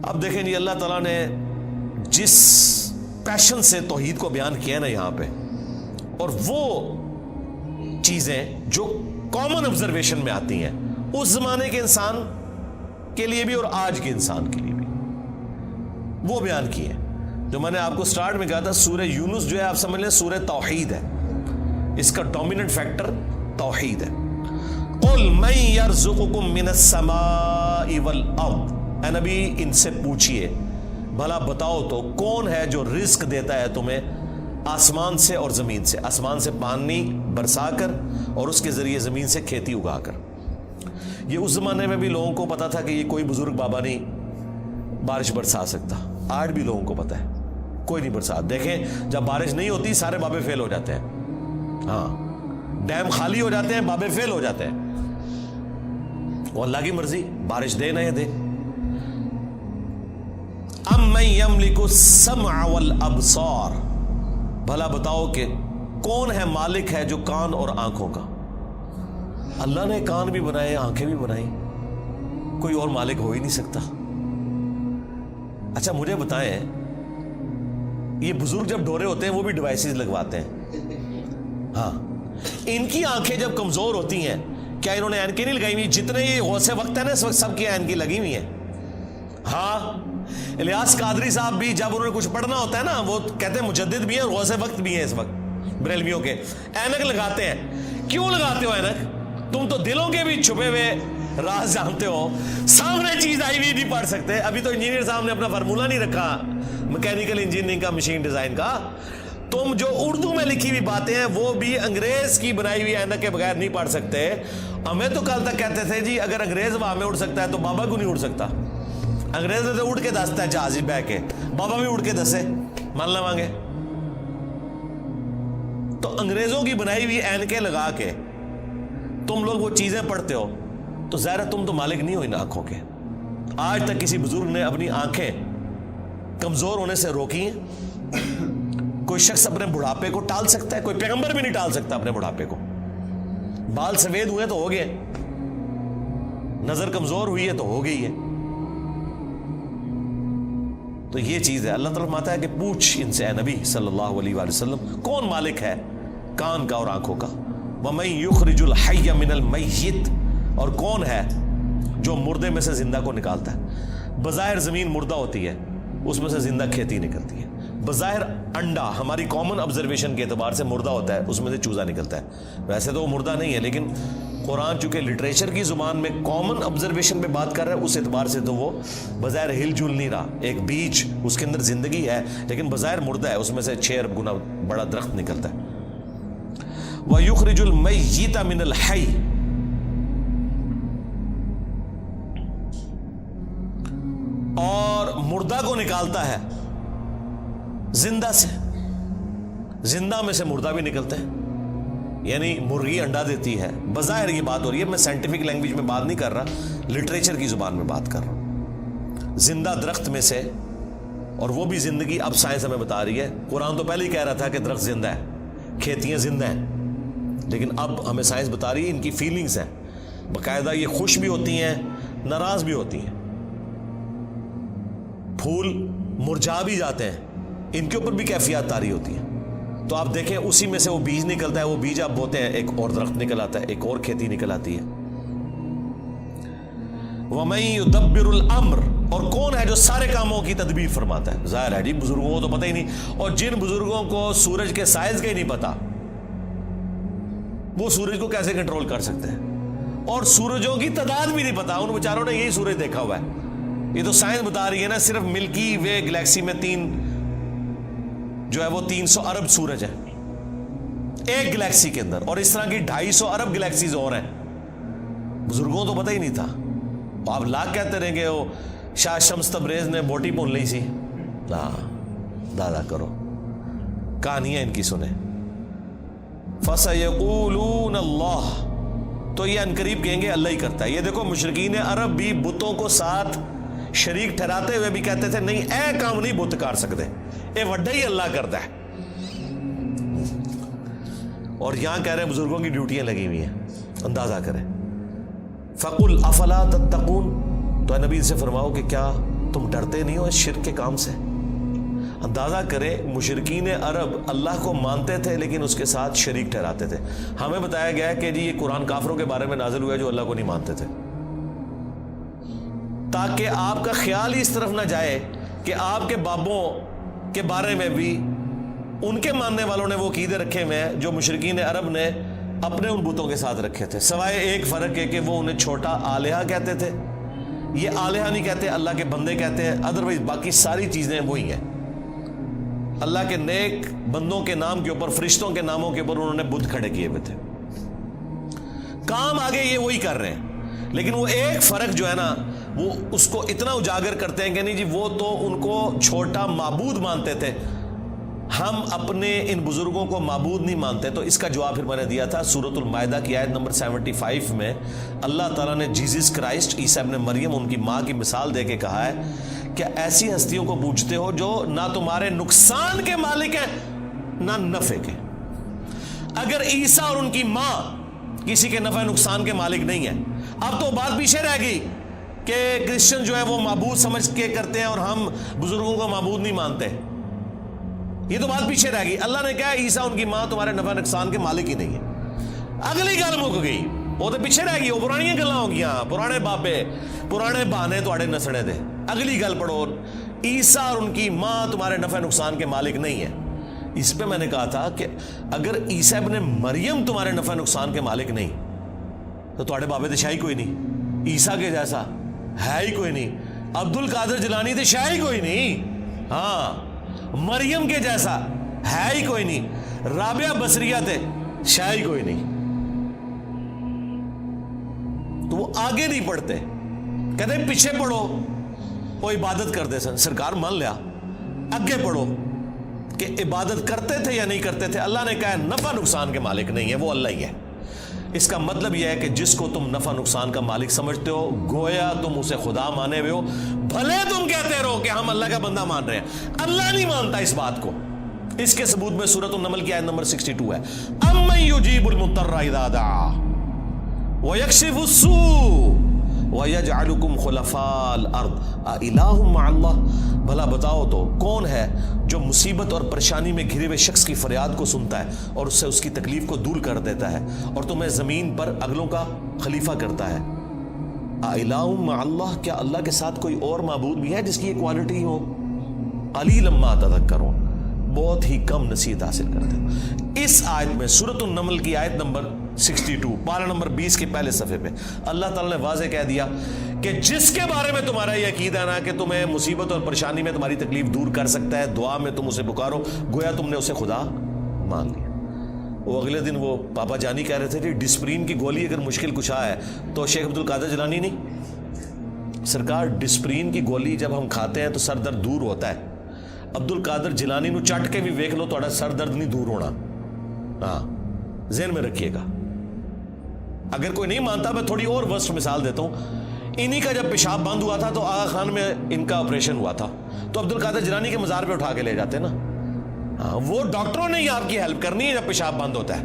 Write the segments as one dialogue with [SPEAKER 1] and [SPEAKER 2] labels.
[SPEAKER 1] اب دیکھیں جی اللہ تعالیٰ نے جس پیشن سے توحید کو بیان کیا نا یہاں پہ، اور وہ چیزیں جو کامن آبزرویشن میں آتی ہیں اس زمانے کے انسان کے لیے بھی اور آج کے انسان کے لیے بھی، وہ بیان کی ہیں. جو میں نے آپ کو سٹارٹ میں کہا تھا سورہ یونس جو ہے آپ سمجھ لیں سورہ توحید ہے، اس کا ڈومیننٹ فیکٹر توحید ہے. قل من یرزقکم من السماء والارض، اے نبی ان سے پوچھئے بھلا بتاؤ تو کون ہے جو رزق دیتا ہے تمہیں آسمان سے اور زمین سے، آسمان سے پانی برسا کر اور اس کے ذریعے زمین سے کھیتی اگا کر. یہ اس زمانے میں بھی لوگوں کو پتا تھا کہ یہ کوئی بزرگ بابا نہیں بارش برسا سکتا، آج بھی لوگوں کو پتا ہے کوئی نہیں برسا. دیکھیں جب بارش نہیں ہوتی سارے بابے فیل ہو جاتے ہیں، ہاں ڈیم خالی ہو جاتے ہیں، بابے فیل ہو جاتے ہیں. وہ اللہ کی مرضی بارش دے نہ دے. امن یملک السمع والابصار، بھلا بتاؤ کہ کون ہے مالک ہے جو کان اور آنکھوں کا. اللہ نے کان بھی بنائے آنکھیں بھی بنائی، کوئی اور مالک ہو ہی نہیں سکتا. اچھا مجھے بتائیں یہ بزرگ جب ڈورے ہوتے ہیں وہ بھی ڈیوائسز لگواتے ہیں، ہاں ان کی آنکھیں جب کمزور ہوتی ہیں کیا انہوں نے اینکیں نہیں لگائی ہوئی؟ جتنے یہ غوث وقت ہے نا اس وقت سب کی اینکیں لگی ہوئی ہیں. ہاں الیاس قادری صاحب بھی جب انہوں نے کچھ پڑھنا ہوتا ہے نا وہ کہتے ہیں مجدد بھی ہیں اور غوث وقت بھی ہیں اس وقت بریلویوں کے، اینک لگاتے ہیں. کیوں لگاتے ہو اینک؟ تم تو دلوں کے بھی چھپے ہوئے راز جانتے ہو، سامنے چیز آئی ہوئی نہیں پڑھ سکتے. ابھی تو انجینئر صاحب نے اپنا فارمولہ نہیں رکھا میکینیکل انجینئرنگ کا، مشین ڈیزائن کا. تم جو اردو میں لکھی ہوئی باتیں ہیں وہ بھی انگریز کی بنائی ہوئی اینک کے بغیر نہیں پڑھ سکتے. ہمیں تو کل تک کہتے تھے جی اگر انگریز ہوا میں اڑ سکتا ہے تو بابا کیوں نہیں اڑ سکتا؟ انگریز تو اڑ کے دستا ہے جہاز بہ کے، بابا بھی اڑ کے دسے مان لے مانگے. تو انگریزوں کی بنائی ہوئی اینکیں لگا کے تم لوگ وہ چیزیں پڑھتے ہو تو ظاہر ہے تم تو مالک نہیں ہو ان آنکھوں کے. آج تک کسی بزرگ نے اپنی آنکھیں کمزور ہونے سے روکی ہیں؟ کوئی شخص اپنے بڑھاپے کو ٹال سکتا ہے؟ کوئی پیغمبر بھی نہیں ٹال سکتا اپنے بڑھاپے کو. بال سفید ہوئے تو ہو گئے، نظر کمزور ہوئی ہے تو ہو گئی ہے. تو یہ چیز ہے. اللہ تعالیٰ فرماتا ہے کہ پوچھ ان سے اے نبی صلی اللہ علیہ وآلہ وسلم کون مالک ہے کان کا اور آنکھوں کا. وَمَن يُخْرِجُ الْحَيَّ مِنَ الْمَيِّتِ، اور کون ہے جو مردے میں سے زندہ کو نکالتا ہے. بظاہر زمین مردہ ہوتی ہے اس میں سے زندہ کھیتی نکلتی ہے. بظاہر انڈا ہماری کامن آبزرویشن کے اعتبار سے مردہ ہوتا ہے، اس میں سے چوزا نکلتا ہے. ویسے تو وہ مردہ نہیں ہے لیکن قرآن چونکہ لٹریچر کی زبان میں کامن آبزرویشن پہ بات کر رہا ہے اس اعتبار سے تو وہ بظاہر ہل جل نہیں رہا. ایک بیج اس کے اندر زندگی ہے لیکن بظاہر مردہ ہے، اس میں سے 6 ارب گنا بڑا درخت نکلتا ہے. وَيُخْرِجُ الْمَيِّتَ مِنَ الْحَيِّ، اور مردہ کو نکالتا ہے زندہ سے. زندہ میں سے مردہ بھی نکلتا ہے. یعنی مرغی انڈا دیتی ہے، بظاہر یہ بات ہو رہی ہے، میں سائنٹیفک لینگویج میں بات نہیں کر رہا، لٹریچر کی زبان میں بات کر رہا ہوں. زندہ درخت میں سے، اور وہ بھی زندگی اب سائنس ہمیں بتا رہی ہے. قرآن تو پہلے ہی کہہ رہا تھا کہ درخت زندہ ہے، کھیتیاں زندہ ہیں، لیکن اب ہمیں سائنس بتا رہی ہے ان کی فیلنگز ہیں. باقاعدہ یہ خوش بھی ہوتی ہیں ناراض بھی ہوتی ہیں. پھول مرجھا بھی جاتے ہیں، ان کے اوپر بھی کیفیات طاری ہوتی ہیں. تو آپ دیکھیں اسی میں سے وہ بیج نکلتا ہے، وہ بیج آپ بوتے ہیں ایک اور درخت نکل آتا ہے، ایک اور کھیتی نکل آتی ہے. وَمَن يُدَبِّرُ الْأَمْرَ، اور کون ہے جو سارے کاموں کی تدبیر فرماتا ہے. ظاہر ہے جی بزرگوں کو تو پتہ ہی نہیں، اور جن بزرگوں کو سورج کے سائز کا ہی نہیں پتا وہ سورج کو کیسے کنٹرول کر سکتے ہیں، اور سورجوں کی تعداد بھی نہیں پتا. ان بیچاروں نے یہی سورج دیکھا ہوا ہے. یہ تو سائنس بتا رہی ہے نا صرف ملکی وے گلیکسی میں جو ہے وہ 300 ارب سورج ہے ایک گلیکسی کے اندر، اور اس طرح کی 250 ارب گلیکسیز اور ہیں. بزرگوں تو پتہ ہی نہیں تھا. آپ لاکھ کہتے رہیں گے وہ شاہ شمس تبریز نے بوٹی بھون لی سی. دادا کرو کہانیاں ان کی سنیں. فَسَيَقُولُونَ اللَّهُ، تو یہ انقریب کہیں گے اللہ ہی کرتا ہے. یہ دیکھو مشرکین عرب بھی بتوں کو ساتھ شریک ٹھہراتے ہوئے بھی کہتے تھے نہیں اے کام نہیں بت کر سکتے، اے وڈا ہی اللہ کرتا ہے. اور یہاں کہہ رہے ہیں بزرگوں کی ڈیوٹیاں لگی ہوئی ہیں. اندازہ کریں. فَقُلْ أَفَلَا تَتَّقُونَ، تو اے نبی سے فرماؤ کہ کیا تم ڈرتے نہیں ہو اس شرک کے کام سے؟ اندازہ کریں مشرکین عرب اللہ کو مانتے تھے لیکن اس کے ساتھ شریک ٹھہراتے تھے. ہمیں بتایا گیا ہے کہ جی یہ قرآن کافروں کے بارے میں نازل ہوا ہے جو اللہ کو نہیں مانتے تھے، تاکہ آپ کا خیال ہی اس طرف نہ جائے کہ آپ کے بابوں کے بارے میں بھی ان کے ماننے والوں نے وہ عقیدے رکھے ہوئے ہیں جو مشرکین عرب نے اپنے ان بتوں کے ساتھ رکھے تھے، سوائے ایک فرق ہے کہ وہ انہیں چھوٹا آلیہ کہتے تھے. یہ آلیہ نہیں کہتے، اللہ کے بندے کہتے ہیں. ادروائز باقی ساری چیزیں وہی ہیں. اللہ کے نیک بندوں کے نام کے اوپر، فرشتوں کے ناموں کے اوپر انہوں نے بت کھڑے کیے ہوئے تھے. کام آگے یہ وہی کر رہے ہیں، لیکن وہ ایک فرق جو ہے نا وہ اس کو اتنا اجاگر کرتے ہیں کہ نہیں جی وہ تو ان کو چھوٹا معبود مانتے تھے، ہم اپنے ان بزرگوں کو معبود نہیں مانتے. تو اس کا جواب پھر میں نے دیا تھا سورۃ المائدہ کی آیت نمبر 75 میں. اللہ تعالیٰ نے جیزس کرائسٹ عیسیٰ ابن مریم ان کی ماں کی مثال دے کے کہا ہے کہ ایسی ہستیوں کو پوجتے ہو جو نہ تمہارے نقصان کے مالک ہیں نہ نفع کے. اگر عیسیٰ اور ان کی ماں کسی کے نفع نقصان کے مالک نہیں ہیں، اب تو بات پیچھے رہ گئی کہ کرسچن جو ہے وہ معبود سمجھ کے کرتے ہیں اور ہم بزرگوں کو معبود نہیں مانتے. یہ تو بات پیچھے رہ گئی. اللہ نے کہا عیسیٰ ان کی ماں تمہارے نفع نقصان کے مالک ہی نہیں ہے. اگلی گل مک گئی، وہ تو پیچھے رہ گئی، وہ پرانی گلاں ہو گیا، پرانے بابے پرانے بہانے تواڈے نسنے دے. اگلی گل پڑھو، عیسیٰ اور ان کی ماں تمہارے نفع نقصان کے مالک نہیں ہے. اس پہ میں نے کہا تھا کہ اگر عیسیٰ ابن مریم تمہارے نفع نقصان کے مالک نہیں تو تواڈے بابے تے شاہی کوئی نہیں، عیسیٰ کے جیسا ہے ہی کوئی نہیں، عبد القادر جیلانی تے شاہی کوئی نہیں، ہاں مریم کے جیسا ہے ہی کوئی نہیں، رابعہ بصریہ تے شاہی کوئی نہیں. تو وہ آگے نہیں پڑھتے، کہتے پیچھے پڑھو، وہ عبادت کرتے سن. سرکار مان لیا، آگے پڑھو کہ عبادت کرتے تھے یا نہیں کرتے تھے. اللہ نے کہا نفع نقصان کے مالک نہیں ہے، وہ اللہ ہی ہے. اس کا مطلب یہ ہے کہ جس کو تم نفع نقصان کا مالک سمجھتے ہو گویا تم اسے خدا مانے ہوئے ہو، بھلے تم کہتے رہو کہ ہم اللہ کا بندہ مان رہے ہیں، اللہ نہیں مانتا اس بات کو. اس کے ثبوت میں سورۃ النمل کی آیت نمبر 62 ہے. امن یجیب المضطر اذا دعا ویکشف السوء وَيَجْعَلُكُمْ خُلَفَاءَ الْأَرْضِ أَإِلَٰهٌ مَّعَ اللَّهِ. بھلا بتاؤ تو کون ہے جو مصیبت اور پریشانی میں گھرے ہوئے شخص کی فریاد کو سنتا ہے اور اس سے اس کی تکلیف کو دور کر دیتا ہے اور تمہیں زمین پر اگلوں کا خلیفہ کرتا ہے. أَإِلَٰهٌ مَّعَ اللَّهِ، کیا اللہ کے ساتھ کوئی اور معبود بھی ہے جس کی یہ کوالٹی ہو؟ قَلِيلًا مَّا تَذَكَّرُونَ، بہت ہی کم نصیحت حاصل کرتے ہیں. اس آیت میں سورۃ النمل کی آیت نمبر 62 پارہ نمبر 20 کے پہلے صفحے پہ اللہ تعالیٰ نے واضح کہہ دیا کہ جس کے بارے میں تمہارا یہ عقیدہ ہے نا کہ تمہیں مصیبت اور پریشانی میں تمہاری تکلیف دور کر سکتا ہے، دعا میں تم اسے پکارو گویا تم نے اسے خدا مان لیا. وہ اگلے دن وہ پاپا جانی کہہ رہے تھے کہ ڈسپرین کی گولی اگر مشکل کشا ہے تو شیخ عبد القادر جیلانی نہیں. سرکار ڈسپرین کی گولی جب ہم کھاتے ہیں تو سر درد دور ہوتا ہے. عبد القادر جیلانی نو چٹ کے بھی ویکھ لو تھوڑا سر درد نہیں دور ہونا. ہاں ذہن میں رکھیے گا. اگر کوئی نہیں مانتا میں تھوڑی اور ورسٹ مثال دیتا ہوں. انہی کا جب پیشاب بند ہوا تھا تو آغا خان میں ان کا آپریشن ہوا تھا تو عبد القادر جیلانی کے مزار پہ اٹھا کے لے جاتے نا. ہاں وہ ڈاکٹروں نے ہی آپ کی ہیلپ کرنی ہے جب پیشاب بند ہوتا ہے.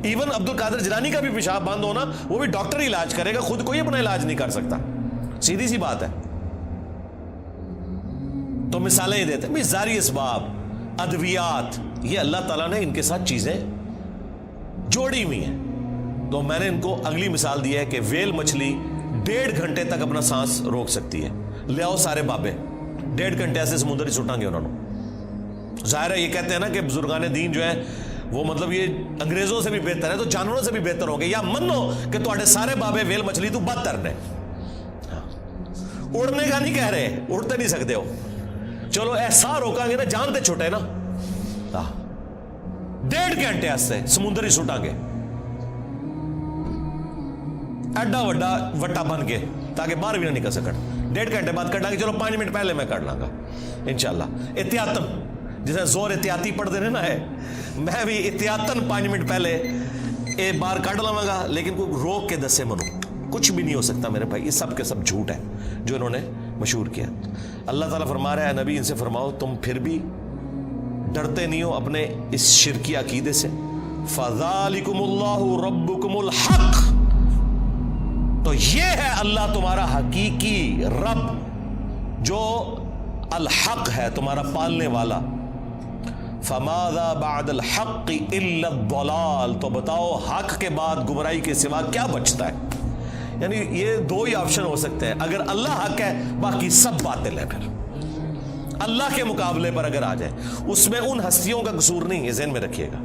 [SPEAKER 1] ایون عبد القادر جیلانی کا بھی پیشاب بند ہونا وہ بھی ڈاکٹر ہی علاج کرے گا، خود کوئی اپنا علاج نہیں کر سکتا. سیدھی سی بات ہے. تو مثالیں ہی دیتے ہیں ظاہری اسباب، ادویات، یہ اللہ تعالیٰ نے ان کے ساتھ چیزیں جوڑی ہوئی ہیں. تو میں نے ان کو اگلی مثال دی ہے کہ ویل مچھلی 1.5 گھنٹے تک اپنا سانس روک سکتی ہے. لے آؤ سارے بابے 1.5 گھنٹے ایسے سمندر ہی سٹاں گے انہوں نے. ظاہر ہے یہ کہتے ہیں نا کہ بزرگان دین جو ہیں وہ مطلب یہ انگریزوں سے بھی بہتر ہے تو جانوروں سے بھی بہتر ہوں گے، یا منو کہ تواڈے سارے بابے ویل مچھلی تو بدتر نے. اڑنے کا نہیں کہہ رہے، اڑتے نہیں سکتے ہو، چلو ایسا روکاں گے نا جان تے چھوٹے نا. 1.5 گھنٹے ایسے سمندر ہی سٹاں گے ایڈا وڈا وٹا بن کے تاکہ باہر بھی نہ نکل سکن. 1.5 گھنٹے بعد کٹا گے، چلو 5 منٹ پہلے میں کر لاں گا انشاءاللہ. احتیاطاً جیسے زور احتیاطی پڑھ دے نا ہے، میں بھی احتیاطاً 5 منٹ پہلے ایک بار کٹ لواں گا، لیکن کوئی روک کے دسے منو کچھ بھی نہیں ہو سکتا میرے بھائی. یہ سب کے سب جھوٹ ہے جو انہوں نے مشہور کیا. اللہ تعالیٰ فرما رہا ہے نبی ان سے فرماؤ تم پھر بھی ڈرتے نہیں ہو اپنے اس شرکی عقیدے سے. فَذَلِكُمُ اللَّهُ رَبُّكُمُ الْحَقُّ، تو یہ ہے اللہ تمہارا حقیقی رب. جو الحق ہے تمہارا پالنے والا، فماذا بعد الحق الا الضلال، تو بتاؤ حق کے بعد گمراہی کے سوا کیا بچتا ہے؟ یعنی یہ دو ہی آپشن ہو سکتے ہیں، اگر اللہ حق ہے باقی سب باطل ہے، پھر اللہ کے مقابلے پر اگر آ جائے، اس میں ان ہستیوں کا قصور نہیں ہے، ذہن میں رکھیے گا۔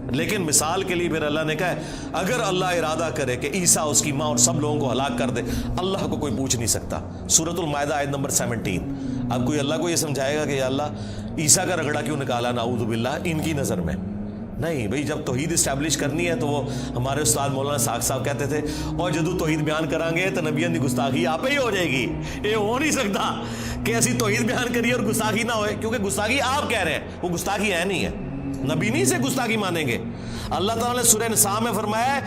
[SPEAKER 1] لیکن مثال کے لیے پھر اللہ نے کہا ہے اگر اللہ ارادہ کرے کہ عیسیٰ، اس کی ماں اور سب لوگوں کو ہلاک کر دے، اللہ کو کوئی پوچھ نہیں سکتا۔ سورۃ المائدہ آیت نمبر 17۔ اب کوئی اللہ کو یہ سمجھائے گا کہ یا اللہ عیسیٰ کا رگڑا کیوں نکالا نعوذ باللہ ان کی نظر میں؟ نہیں بھئی، جب توحید اسٹیبلش کرنی ہے تو وہ ہمارے استاد مولانا ساق صاحب کہتے تھے اور جدو توحید بیان کریں گے تو نبیان دی گستاخی آپ ہی ہو جائے گی۔ یہ ہو نہیں سکتا کہ ایسی توحید بیان کریے اور گستاخی نہ ہوئے، کیونکہ گستاخی آپ کہہ رہے ہیں، وہ گستاخی ہے نہیں ہے، نبی نہیں سے گستاخی مانیں گے۔ اللہ تعالیٰ نے سورہ نساء میں فرمایا ہے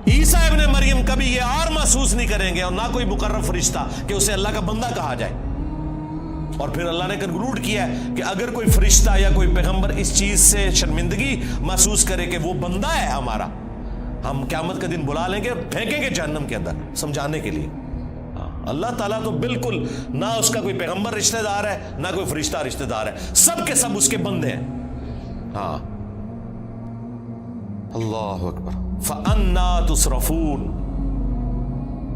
[SPEAKER 1] عیسیٰ ابن مریم کبھی یہ اور محسوس نہیں کریں گے اور نہ کوئی مقرب فرشتہ کہ اسے اللہ کا بندہ کہا جائے۔ اور پھر اللہ نے کنکلوڈ کیا ہے کہ اگر کوئی فرشتہ یا کوئی پیغمبر اس چیز سے شرمندگی محسوس کرے کہ وہ بندہ ہے ہمارا، ہم قیامت کا دن بلا لیں گے، پھینکیں گے جہنم کے اندر سمجھانے کے لیے۔ اللہ تعالیٰ تو بالکل نہ اس کا کوئی پیغمبر رشتہ دار ہے نہ کوئی فرشتہ رشتہ دار ہے، سب کے سب اس کے بندے ہیں۔ ہاں، اللہ اکبر۔ فَأَنَّا تُصْرَفُونَ،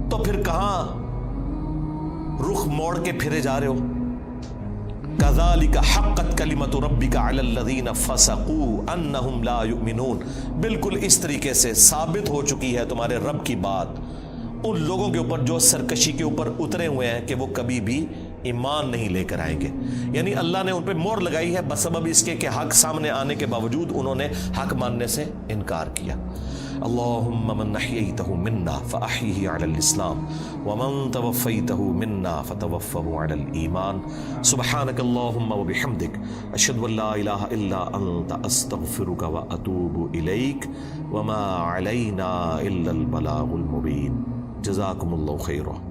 [SPEAKER 1] تو پھر کہاں رخ موڑ کے پھرے جا رہے ہو؟ كَذَلِكَ حَقَّتْ كَلِمَةُ رَبِّكَ عَلَى الَّذِينَ فَسَقُوا أَنَّهُمْ لَا يُؤْمِنُونَ، بالکل اس طریقے سے ثابت ہو چکی ہے تمہارے رب کی بات ان لوگوں کے اوپر جو سرکشی کے اوپر اترے ہوئے ہیں کہ وہ کبھی بھی ایمان نہیں لے کر آئیں گے۔ یعنی اللہ نے ان پہ مہر لگائی ہے بسبب اس کے کہ حق سامنے آنے کے باوجود انہوں نے حق ماننے سے انکار کیا۔ اللہم من احییتہ منا فاحیہ علی الاسلام ومن توفیتہ منا فتوفہ علی الایمان۔ سبحانک اللہم وبحمدک، اشہد ان لا الہ الا انت، استغفرک واتوب الیک، وما علینا الا البلاغ المبین۔ جزاکم اللہ خیرہ۔